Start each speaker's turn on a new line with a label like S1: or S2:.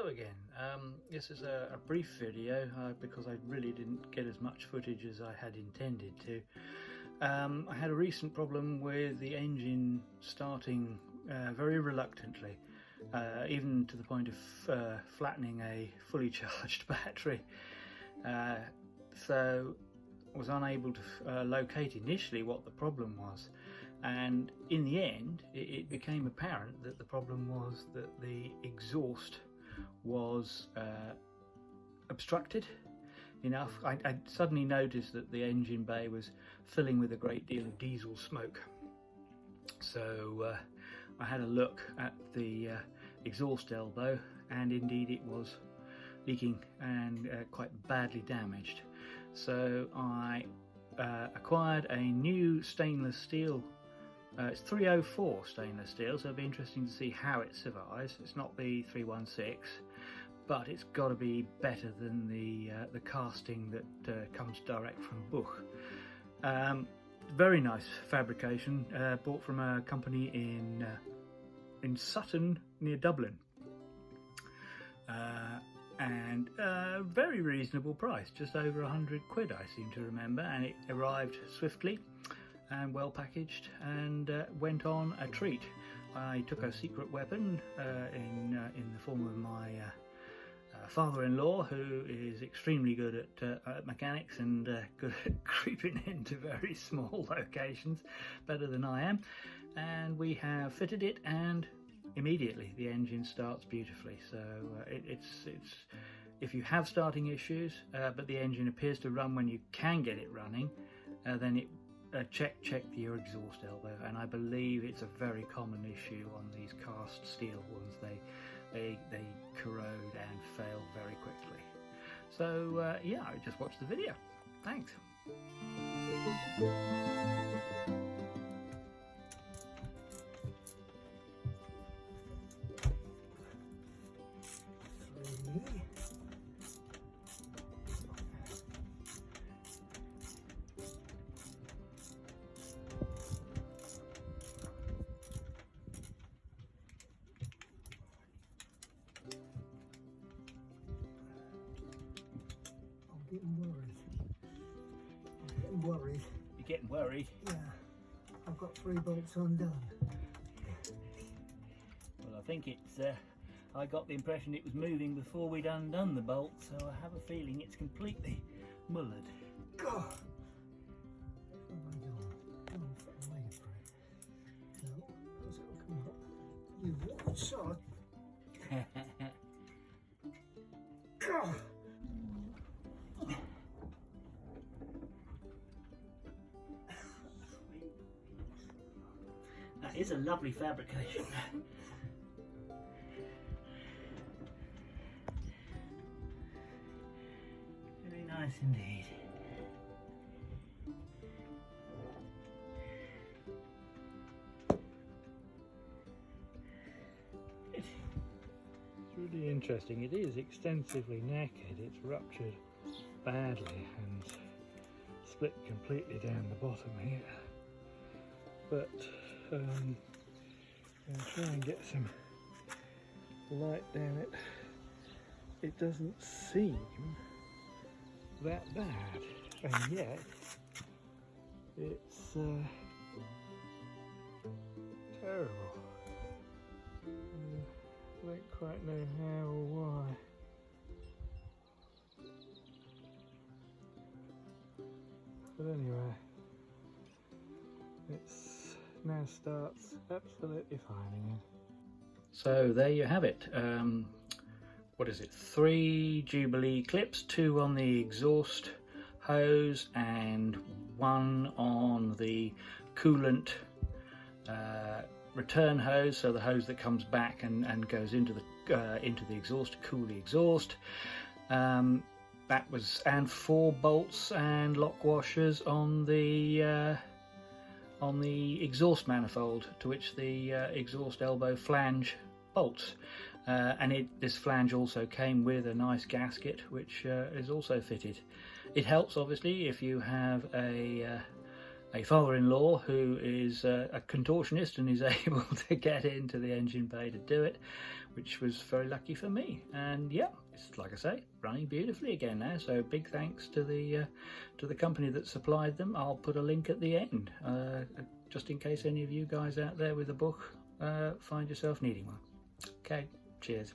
S1: Hello again. This is a brief video because I really didn't get as much footage as I had intended to. I had a recent problem with the engine starting very reluctantly, even to the point of flattening a fully charged battery. So I was unable to locate initially what the problem was, and in the end it became apparent that the problem was that the exhaust was obstructed enough. I suddenly noticed that the engine bay was filling with a great deal of diesel smoke, so I had a look at the exhaust elbow, and indeed it was leaking and quite badly damaged. So I acquired a new stainless steel. It's 304 stainless steel, so it'll be interesting to see how it survives. It's not the 316, but it's got to be better than the casting that comes direct from Bukh. Very nice fabrication, bought from a company in Sutton near Dublin, and very reasonable price, just over 100 quid I seem to remember, and it arrived swiftly and well packaged, and went on a treat. I took a secret weapon in the form of my father-in-law, who is extremely good at mechanics and good at creeping into very small locations, better than I am, and we have fitted it, and immediately the engine starts beautifully. So it's if you have starting issues, but the engine appears to run when you can get it running, then it check your exhaust elbow, and I believe it's a very common issue on these cast steel ones. They corrode and fail very quickly. So yeah, I just watched the video. Thanks.
S2: I'm getting worried.
S1: You're getting worried?
S2: Yeah. I've got 3 bolts undone.
S1: Well, I think it's I got the impression it was moving before we'd undone the bolt, so I have a feeling it's completely mullered.
S2: God! What have I done? Oh, I'm waiting for it. No, because it'll come up. You what sod? God!
S1: That is a lovely fabrication. Very nice indeed. It's really interesting. It is extensively knackered. It's ruptured badly and split completely down the bottom here. But I'm going to try and get some light down it. It doesn't seem that bad, and yet it's terrible. I don't quite know how or why. But anyway, it's now starts absolutely fine again. So there you have it. What is it? 3 Jubilee clips, 2 on the exhaust hose and 1 on the coolant return hose, so the hose that comes back and goes into the exhaust to cool the exhaust. That was, and 4 bolts and lock washers on the exhaust manifold, to which the exhaust elbow flange bolts, and this flange also came with a nice gasket, which is also fitted. It helps obviously if you have a a father-in-law who is a contortionist and is able to get into the engine bay to do it, which was very lucky for me. And yeah, it's like I say, running beautifully again now. So big thanks to the company that supplied them. I'll put a link at the end, just in case any of you guys out there with a Bukh find yourself needing one. Okay, cheers.